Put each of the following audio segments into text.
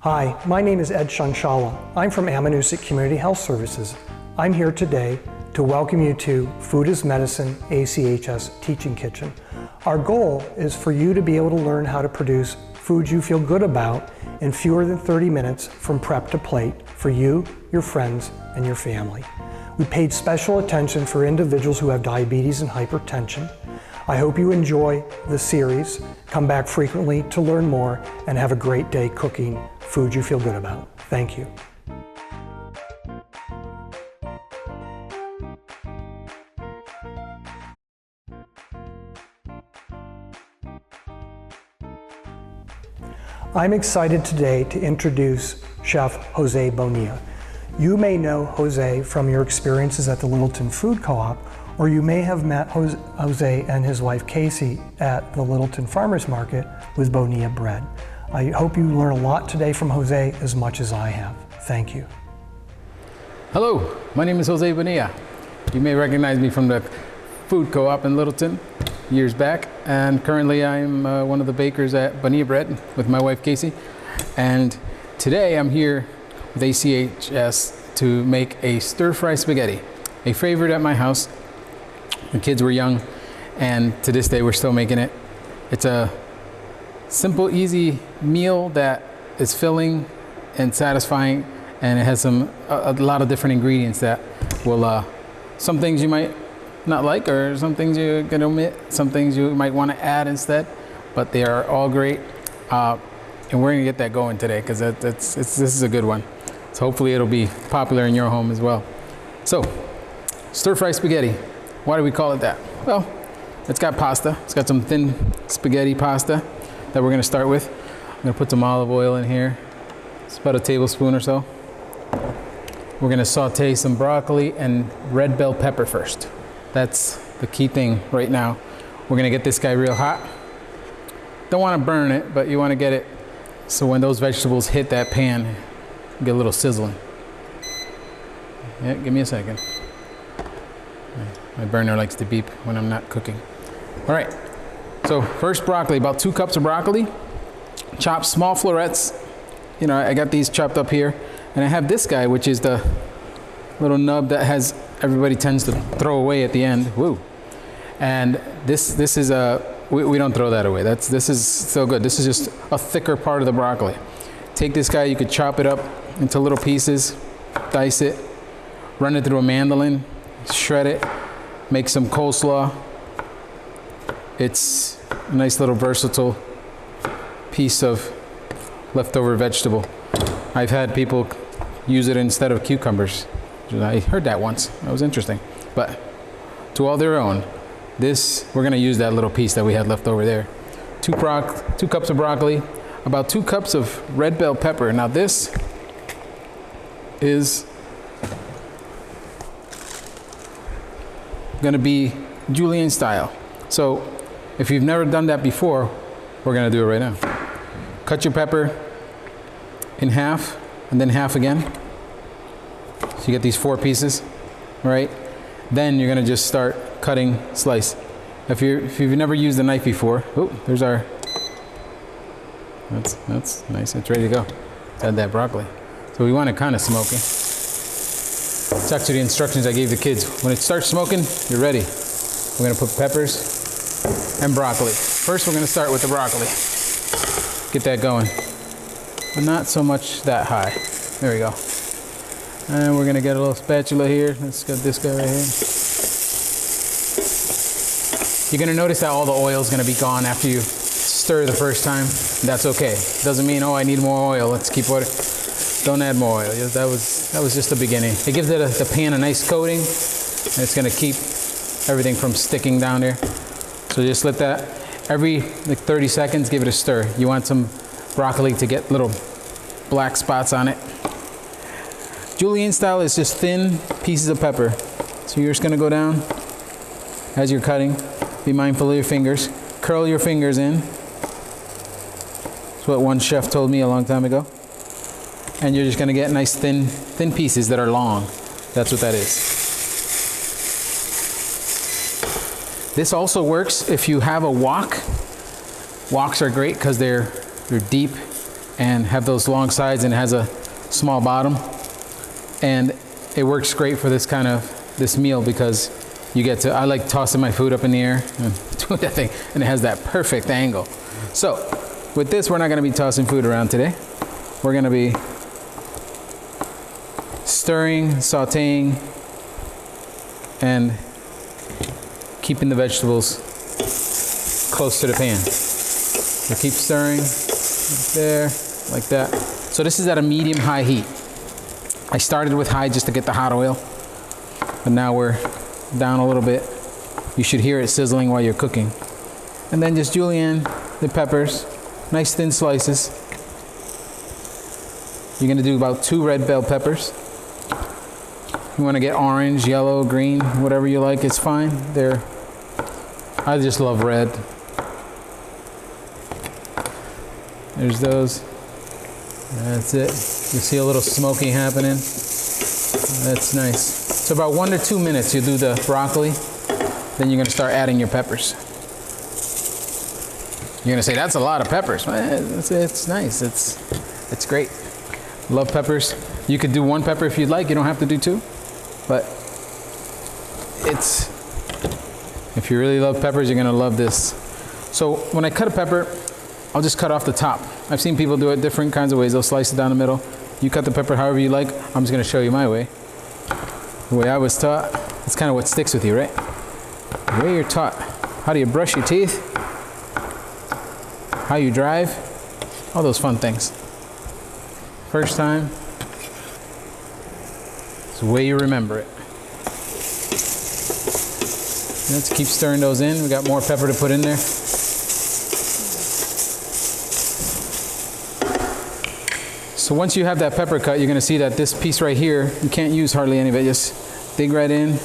Hi, my name is Ed Shanshala. I'm from Amanuset Community Health Services. I'm here today to welcome you to Food is Medicine ACHS Teaching Kitchen. Our goal is for you to be able to learn how to produce foods you feel good about in fewer than 30 minutes from prep to plate for you, your friends, and your family. We paid special attention for individuals who have diabetes and hypertension. I hope you enjoy the series, come back frequently to learn more, and have a great day cooking food you feel good about. Thank you. I'm excited today to introduce Chef Jose Bonilla. You may know Jose from your experiences at the Littleton Food Co-op, or you may have met Jose and his wife Casey at the Littleton Farmers Market with Bonilla bread. I hope you learn a lot today from Jose as much as I have. Thank you. Hello, my name is Jose Bonilla. You may recognize me from the Food Co-op in Littleton years back, and currently I'm one of the bakers at Bonilla Bread with my wife Casey. And today I'm here with ACHS to make a stir-fry spaghetti, a favorite at my house. The kids were young, and to this day we're still making it. It's a simple, easy meal that is filling and satisfying, and it has a lot of different ingredients that will, some things you might not like, or some things you can omit, some things you might want to add instead, but they are all great. And we're gonna get that going today because this is a good one. So hopefully it'll be popular in your home as well. So, stir-fry spaghetti. Why do we call it that? Well, it's got pasta. It's got some thin spaghetti pasta that we're gonna start with. I'm gonna put some olive oil in here. It's about a tablespoon or so. We're gonna saute some broccoli and red bell pepper first. That's the key thing right now. We're gonna get this guy real hot. Don't wanna burn it, but you wanna get it so when those vegetables hit that pan, get a little sizzling. Yeah, give me a second. My burner likes to beep when I'm not cooking. All right, so first broccoli, about 2 cups of broccoli. Chopped small florets. You know, I got these chopped up here. And I have this guy, which is the little nub that everybody tends to throw away at the end. Woo. And this is we don't throw that away. This is so good. This is just a thicker part of the broccoli. Take this guy, you could chop it up into little pieces, dice it, run it through a mandolin, shred it, make some coleslaw. It's a nice little versatile piece of leftover vegetable. I've had people use it instead of cucumbers. I heard that once. That was interesting. But to all their own. We're gonna use that little piece that we had left over there. 2 cups of broccoli, about 2 cups of red bell pepper. Now this is gonna be julienne style. So if you've never done that before, we're gonna do it right now. Cut your pepper in half and then half again. So you get these 4 pieces, right? Then you're gonna just start cutting slice. If you've never used a knife before, oh, there's our, that's nice, it's ready to go. Let's add that broccoli. So we want it kind of smoky. It's actually the instructions I gave the kids. When it starts smoking, you're ready. We're gonna put peppers and broccoli. First, we're gonna start with the broccoli. Get that going, but not so much that high. There we go. And we're gonna get a little spatula here. Let's get this guy right here. You're gonna notice that all the oil is gonna be gone after you stir the first time. That's okay. Doesn't mean, oh, I need more oil. Let's keep water. Don't add more oil. That was just the beginning. It gives the pan a nice coating, and it's gonna keep everything from sticking down there. So just let that, every like 30 seconds, give it a stir. You want some broccoli to get little black spots on it. Julienne style is just thin pieces of pepper. So you're just gonna go down as you're cutting. Be mindful of your fingers. Curl your fingers in. That's what one chef told me a long time ago. And you're just gonna get nice thin pieces that are long. That's what that is. This also works if you have a wok. Woks are great because they're deep and have those long sides, and it has a small bottom. And it works great for this meal because you get to, I like tossing my food up in the air and doing that thing, and it has that perfect angle. So with this, we're not gonna be tossing food around today. We're gonna be stirring, sauteing, and keeping the vegetables close to the pan. So keep stirring, right there, like that. So this is at a medium-high heat. I started with high just to get the hot oil, but now we're down a little bit. You should hear it sizzling while you're cooking. And then just julienne the peppers, nice thin slices. You're gonna do about 2 red bell peppers. You wanna get orange, yellow, green, whatever you like, it's fine. I just love red. There's those. That's it. You see a little smoky happening. That's nice. So about 1 to 2 minutes, you do the broccoli. Then you're gonna start adding your peppers. You're gonna say, that's a lot of peppers. It's nice, it's great. Love peppers. You could do 1 pepper if you'd like. You don't have to do 2. But if you really love peppers, you're gonna love this. So when I cut a pepper, I'll just cut off the top. I've seen people do it different kinds of ways. They'll slice it down the middle. You cut the pepper however you like. I'm just gonna show you my way. The way I was taught, it's kind of what sticks with you, right? The way you're taught. How do you brush your teeth? How you drive? All those fun things. First time, it's the way you remember it. Let's keep stirring those in. We got more pepper to put in there. So once you have that pepper cut, you're gonna see that this piece right here, you can't use hardly any of it. Just dig right in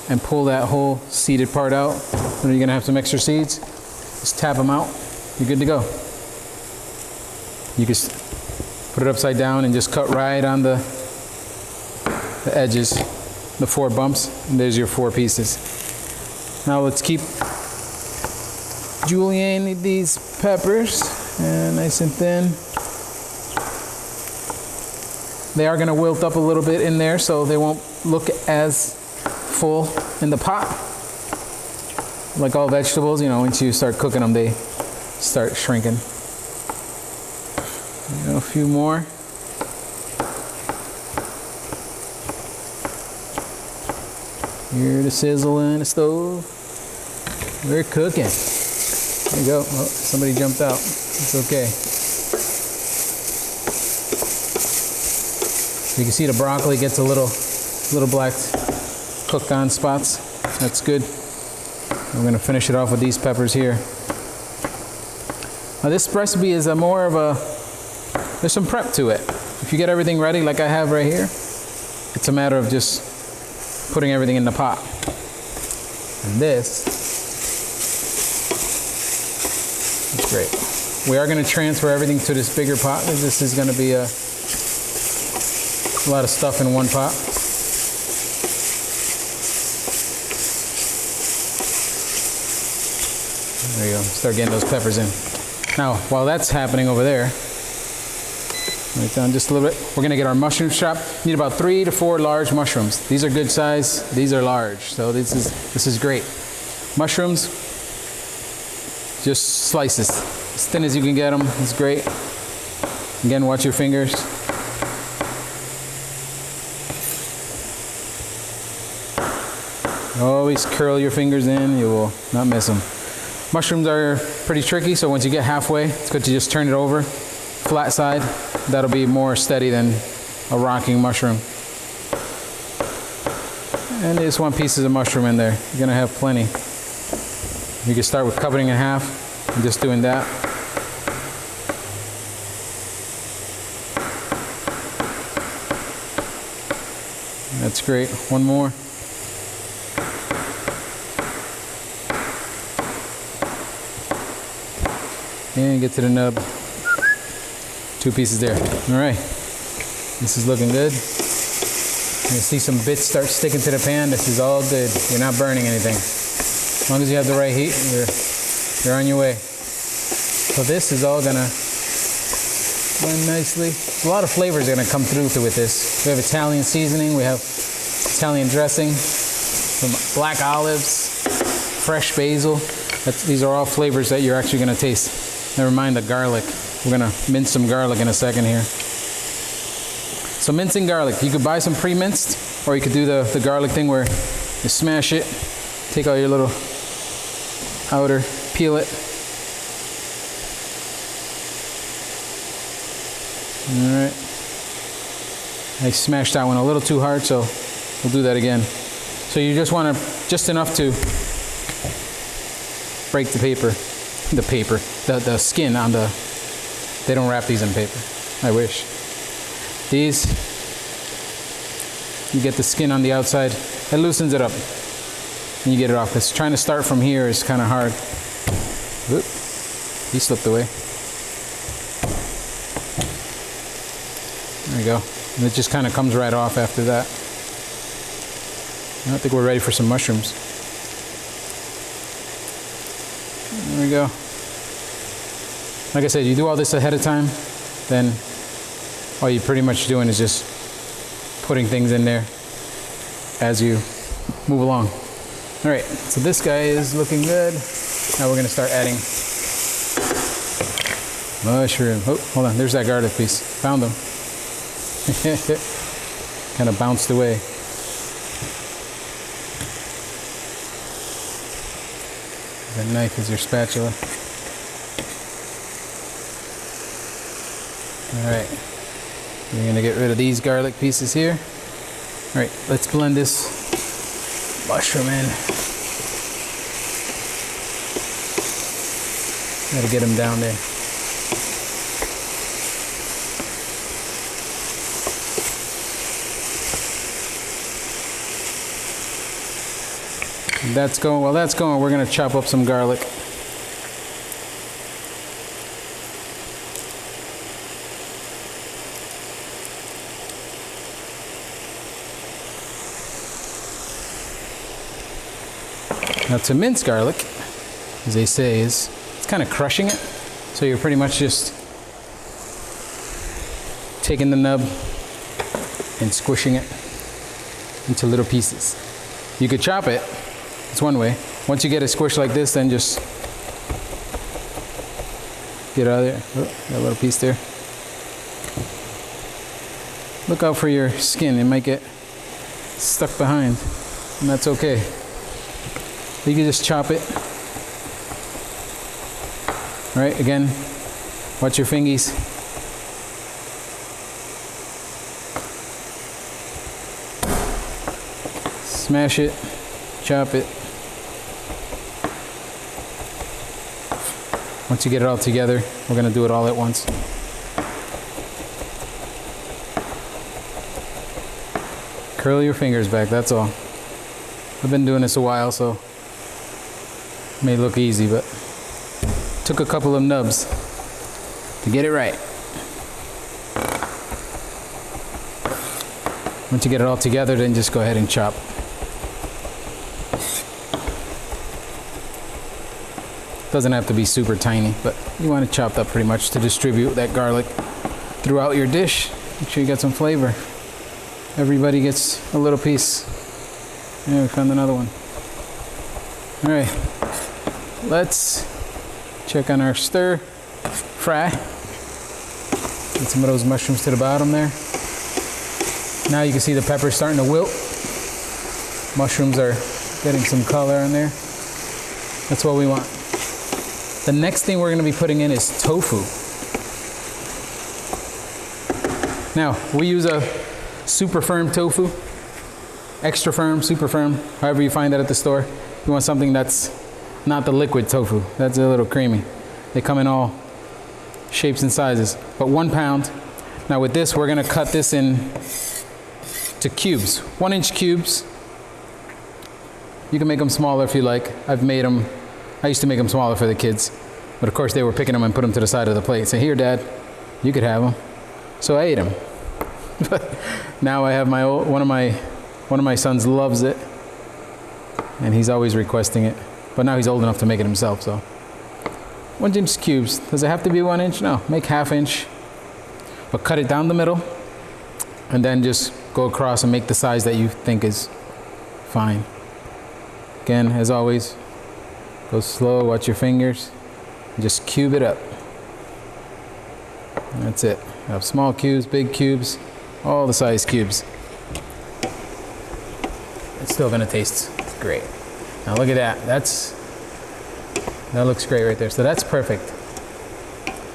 and pull that whole seeded part out. Then you're gonna have some extra seeds. Just tap them out. You're good to go. You just put it upside down and just cut right on the edges, the 4 bumps, and there's your 4 pieces. Now let's keep julienning these peppers, and nice and thin. They are gonna wilt up a little bit in there, so they won't look as full in the pot. Like all vegetables, you know, once you start cooking them, they start shrinking. A few more. Hear the sizzle in the stove. We're cooking. There you go. Oh, somebody jumped out. It's okay. You can see the broccoli gets a little black cooked on spots. That's good. I'm gonna finish it off with these peppers here. Now this recipe is there's some prep to it. If you get everything ready like I have right here, it's a matter of just putting everything in the pot. And this is great. We are gonna transfer everything to this bigger pot. This is gonna be a lot of stuff in one pot. There you go, start getting those peppers in. Now, while that's happening over there, right down just a little bit, we're gonna get our mushroom chopped. Need about 3 to 4 large mushrooms. These are good size, these are large, so this is great. Mushrooms, just slices, as thin as you can get them, it's great. Again, watch your fingers. Always curl your fingers in, you will not miss them. Mushrooms are pretty tricky, so once you get halfway, it's good to just turn it over, flat side. That'll be more steady than a rocking mushroom. And you just want pieces of mushroom in there. You're gonna have plenty. You can start with cutting in half and just doing that. That's great. One more. And get to the nub. 2 pieces there. All right. This is looking good. You see some bits start sticking to the pan. This is all good. You're not burning anything. As long as you have the right heat, you're on your way. So this is all gonna Blend nicely. A lot of flavors are gonna come through with this. We have Italian seasoning, we have Italian dressing, some black olives, fresh basil. These are all flavors that you're actually gonna taste. Never mind the garlic. We're gonna mince some garlic in a second here. So mincing garlic, you could buy some pre-minced, or you could do the garlic thing where you smash it, take all your little outer, peel it. All right. I smashed that one a little too hard, so we'll do that again. So you just want to, just enough to break the skin on the, they don't wrap these in paper. I wish. These, you get the skin on the outside, it loosens it up, and you get it off. Because trying to start from here is kind of hard. Oop, he slipped away. There you go. And it just kind of comes right off after that. I think we're ready for some mushrooms. There we go. Like I said, you do all this ahead of time, then all you're pretty much doing is just putting things in there as you move along. All right, so this guy is looking good. Now we're gonna start adding mushroom. Oh, hold on, there's that garlic piece. Found them. Kind of bounced away. The knife is your spatula. All right, we're gonna get rid of these garlic pieces here. All right, let's blend this mushroom in. Gotta get them down there. That's going, while that's going, we're gonna chop up some garlic. Now to mince garlic, as they say, is it's kind of crushing it. So you're pretty much just taking the nub and squishing it into little pieces. You could chop it. It's one way. Once you get it squished like this, then just get out of there. Oh, got a little piece there. Look out for your skin. It might get stuck behind, and that's okay. You can just chop it. All right, again, watch your fingies. Smash it, chop it. Once you get it all together, we're gonna do it all at once. Curl your fingers back, that's all. I've been doing this a while, so it may look easy, but took a couple of nubs to get it right. Once you get it all together, then just go ahead and chop. Doesn't have to be super tiny, but you want it chopped up pretty much to distribute that garlic throughout your dish. Make sure you get some flavor. Everybody gets a little piece. Yeah, we found another one. All right, let's check on our stir fry. Get some of those mushrooms to the bottom there. Now you can see the pepper's starting to wilt. Mushrooms are getting some color in there. That's what we want. The next thing we're gonna be putting in is tofu. Now, we use a super firm tofu, extra firm, super firm, however you find that at the store. You want something that's not the liquid tofu. That's a little creamy. They come in all shapes and sizes, but 1 pound. Now with this, we're gonna cut this in to cubes, 1-inch cubes. You can make them smaller if you like. I used to make them smaller for the kids, but of course they were picking them and put them to the side of the plate. Say, here, Dad, you could have them. So I ate them. But now I have one of my sons loves it, and he's always requesting it. But now he's old enough to make it himself. So 1-inch cubes. Does it have to be 1 inch? No, make 1/2 inch. but cut it down the middle and then just go across and make the size that you think is fine. Again, as always, go slow, watch your fingers, and just cube it up. And that's it. I have small cubes, big cubes, all the size cubes. It's still gonna taste great. Now look at that. That looks great right there. So that's perfect.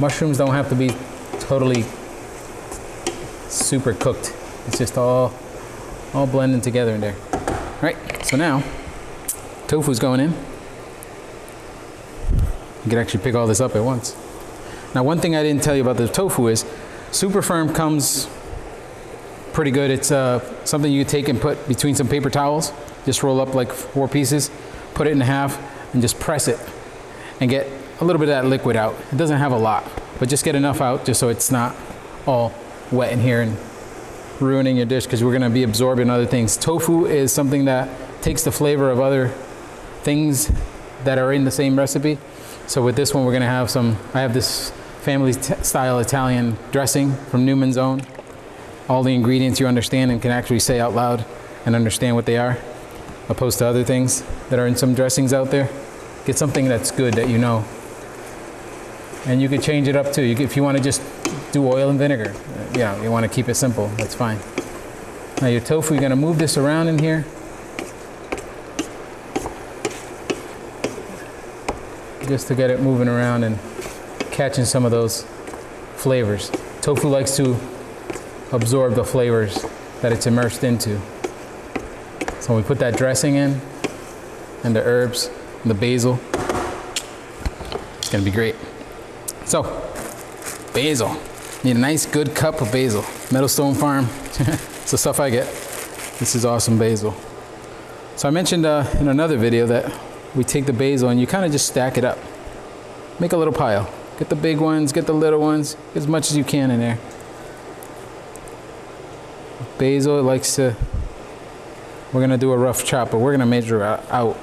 Mushrooms don't have to be totally super cooked. It's just all blending together in there. All right, so now tofu's going in. You can actually pick all this up at once. Now, one thing I didn't tell you about the tofu is super firm comes pretty good. It's something you take and put between some paper towels. Just roll up like 4 pieces, put it in half, and just press it and get a little bit of that liquid out. It doesn't have a lot, but just get enough out just so it's not all wet in here and ruining your dish, because we're gonna be absorbing other things. Tofu is something that takes the flavor of other things that are in the same recipe. So with this one, we're gonna have I have this family style Italian dressing from Newman's Own. All the ingredients you understand and can actually say out loud and understand what they are, opposed to other things that are in some dressings out there. Get something that's good that you know. And you could change it up too. If you want to just do oil and vinegar, you want to keep it simple, that's fine. Now your tofu, you're going to move this around in here. Just to get it moving around and catching some of those flavors. Tofu likes to absorb the flavors that it's immersed into. So when we put that dressing in, and the herbs, and the basil, it's gonna be great. So, basil. Need a nice good cup of basil. Meadowstone Farm, it's the stuff I get. This is awesome basil. So I mentioned in another video that we take the basil and you kind of just stack it up. Make a little pile. Get the big ones, get the little ones, as much as you can in there. Basil likes to, we're gonna do a rough chop, but we're gonna measure out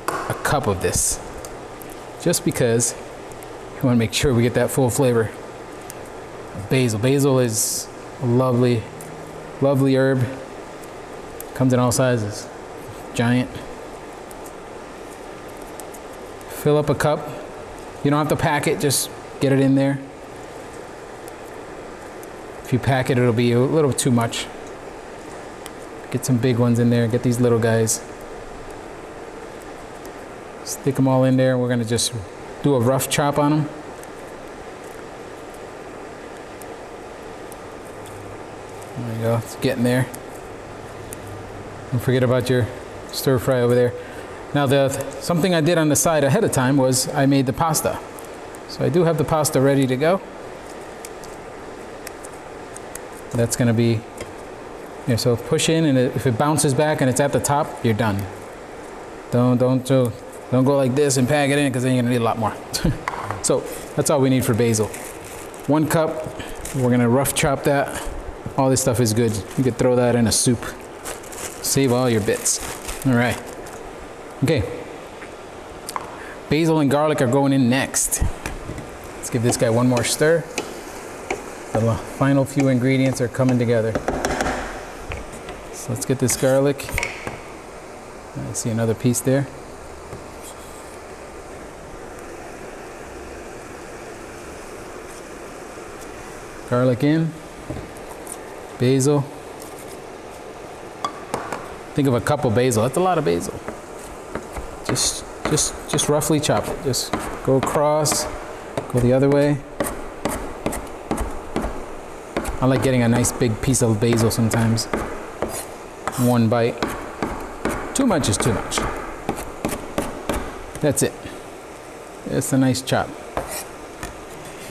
a cup of this. Just because we wanna make sure we get that full flavor. Basil. Basil is a lovely, lovely herb. Comes in all sizes. Giant. Fill up a cup. You don't have to pack it, just get it in there. If you pack it, it'll be a little too much. Get some big ones in there, get these little guys. Stick them all in there. We're gonna just do a rough chop on them. There you go, it's getting there. Don't forget about your stir fry over there. Now something I did on the side ahead of time was I made the pasta. So I do have the pasta ready to go. That's gonna be, so push in, and if it bounces back and it's at the top, you're done. Don't go like this and pack it in, because then you're gonna need a lot more. So that's all we need for basil. 1 cup, we're gonna rough chop that. All this stuff is good. You could throw that in a soup. Save all your bits. All right. Okay. Basil and garlic are going in next. Let's give this guy one more stir. The final few ingredients are coming together. So let's get this garlic. I see another piece there. Garlic in. Basil. Think of a cup of basil. That's a lot of basil. Just roughly chop it. Just go across, go the other way. I like getting a nice big piece of basil sometimes. 1 bite. Too much is too much. That's it. It's a nice chop.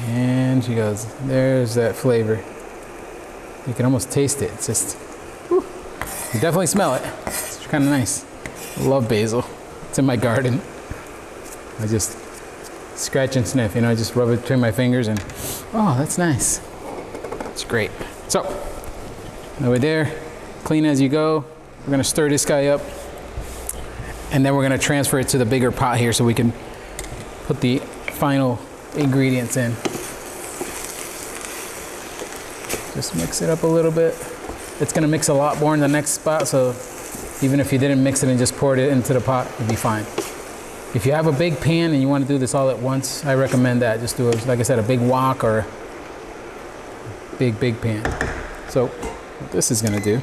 And she goes, there's that flavor. You can almost taste it. It's just, whew. You definitely smell it. It's kind of nice. I love basil. It's in my garden. I just scratch and sniff, I just rub it between my fingers and, oh, that's nice. It's great. So, over there, clean as you go. We're gonna stir this guy up, and then we're gonna transfer it to the bigger pot here so we can put the final ingredients in. Just mix it up a little bit. It's gonna mix a lot more in the next spot, so even if you didn't mix it and just poured it into the pot, it'd be fine. If you have a big pan and you want to do this all at once, I recommend that. Just do it, like I said, a big wok or a big pan. So what this is gonna do,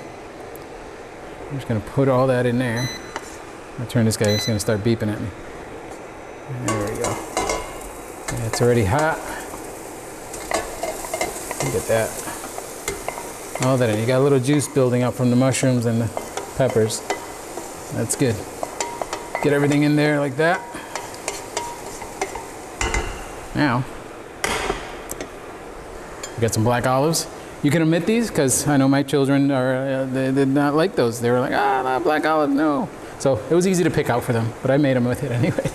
I'm just gonna put all that in there. I'll turn this guy, it's gonna start beeping at me. There we go. Yeah, it's already hot. Look at that. All that in. You got a little juice building up from the mushrooms and the peppers. That's good. Get everything in there like that. Now, we got some black olives. You can omit these because I know my children are, they did not like those. They were like, not black olive, no. So it was easy to pick out for them, but I made them with it anyway.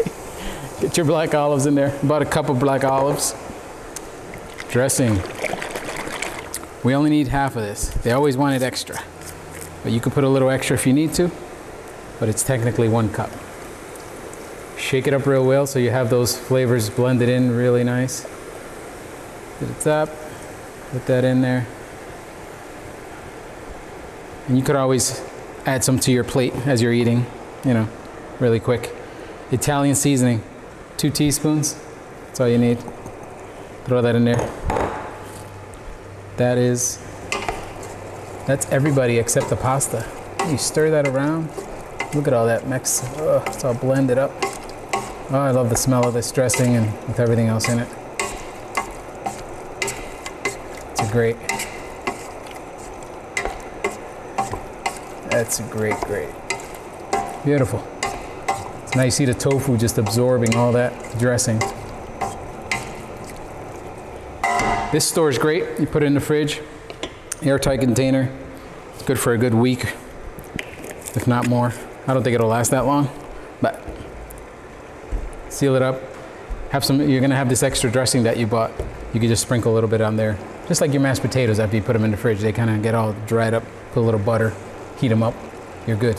Get your black olives in there. About a cup of black olives. Dressing. We only need half of this. They always wanted extra, but you could put a little extra if you need to, but it's technically 1 cup. Shake it up real well so you have those flavors blended in really nice. To the top, put that in there. And you could always add some to your plate as you're eating, you know, really quick. Italian seasoning, 2 teaspoons, that's all you need. Throw that in there. That's everybody except the pasta. You stir that around. Look at all that mix. Oh, it's all blended up. Oh, I love the smell of this dressing and with everything else in it. It's great. That's great. Beautiful. So now you see the tofu just absorbing all that dressing. This store is great. You put it in the fridge, airtight container. It's good for a good week, if not more. I don't think it'll last that long, but seal it up. Have some. You're gonna have this extra dressing that you bought. You can just sprinkle a little bit on there, just like your mashed potatoes. After you put them in the fridge, they kind of get all dried up. Put a little butter, heat them up. You're good.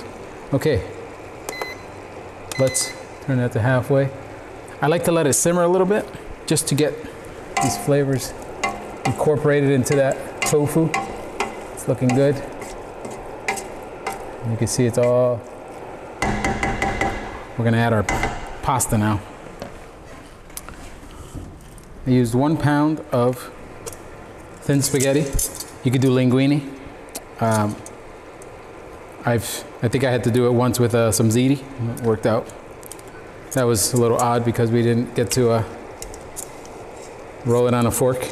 Okay. Let's turn that to halfway. I like to let it simmer a little bit, just to get these flavors incorporated into that tofu. It's looking good. You can see it's all. We're gonna add our pasta now. I used 1 pound of thin spaghetti. You could do linguine. I think I had to do it once with some ziti. It worked out. That was a little odd because we didn't get to roll it on a fork.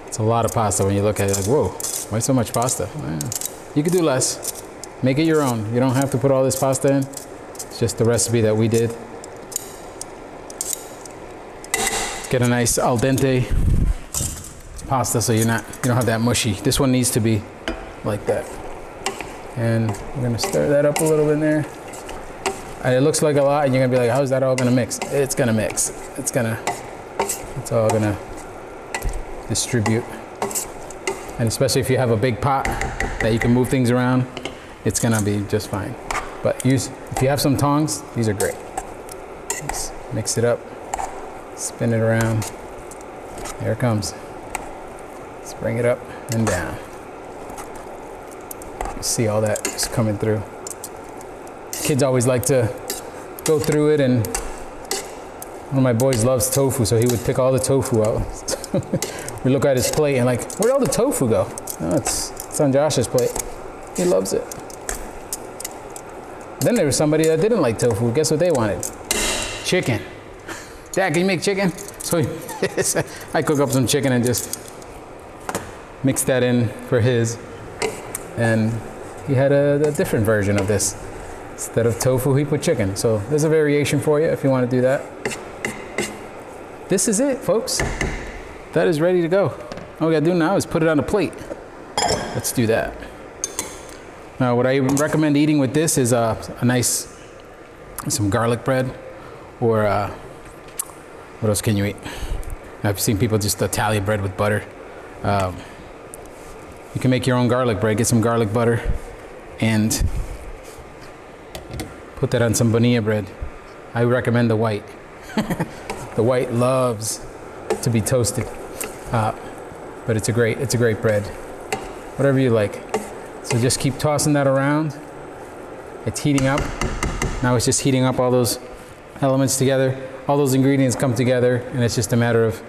It's a lot of pasta when you look at it, like, whoa, why so much pasta? You could do less. Make it your own. You don't have to put all this pasta in. It's just the recipe that we did. Get a nice al dente pasta so you don't have that mushy. This one needs to be like that. And we're gonna stir that up a little bit in there. And it looks like a lot and you're gonna be like, how's that all gonna mix? It's gonna mix. It's all gonna distribute. And especially if you have a big pot that you can move things around, it's gonna be just fine. But if you have some tongs, these are great. Just mix it up, spin it around. There it comes. Let's bring it up and down. You see all that just coming through. Kids always like to go through it, and one of my boys loves tofu, so he would pick all the tofu out. We look at his plate and like, where'd all the tofu go? Oh, it's on Josh's plate. He loves it. Then there was somebody that didn't like tofu. Guess what they wanted? Chicken. Dad, can you make chicken? So I cook up some chicken and just mix that in for his. And he had a different version of this. Instead of tofu, he put chicken. So there's a variation for you if you want to do that. This is it, folks. That is ready to go. All we gotta do now is put it on a plate. Let's do that. Now, what I recommend eating with this is some garlic bread, or what else can you eat? I've seen people just Italian bread with butter. You can make your own garlic bread. Get some garlic butter and put that on some bonilla bread. I recommend the white. The white loves to be toasted. but it's a great bread. Whatever you like. So just keep tossing that around. It's heating up. Now it's just heating up all those elements together. All those ingredients come together, and it's just a matter of,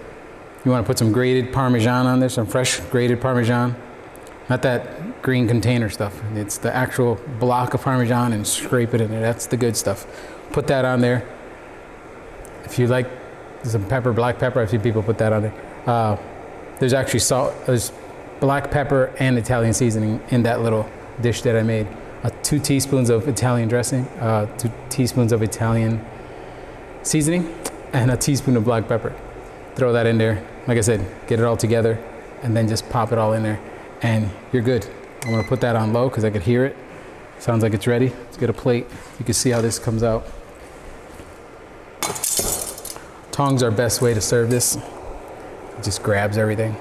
you want to put some grated Parmesan on there, some fresh grated Parmesan. Not that green container stuff. It's the actual block of Parmesan, and scrape it in there. That's the good stuff. Put that on there. If you like some pepper, black pepper, I've seen people put that on there. There's actually salt, there's black pepper and Italian seasoning in that little dish that I made. 2 teaspoons of Italian dressing, 2 teaspoons of Italian seasoning, and a teaspoon of black pepper. Throw that in there. Like I said, get it all together, and then just pop it all in there, and you're good. I'm gonna put that on low because I could hear it. Sounds like it's ready. Let's get a plate. You can see how this comes out. Tongs are best way to serve this. It just grabs everything.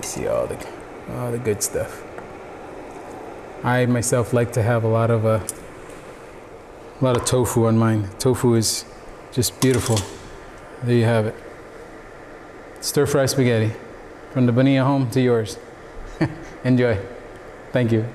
See all the good stuff. I myself like to have a lot of tofu on mine. Tofu is just beautiful. There you have it. Stir fry spaghetti from the Bonilla home to yours. Enjoy. Thank you.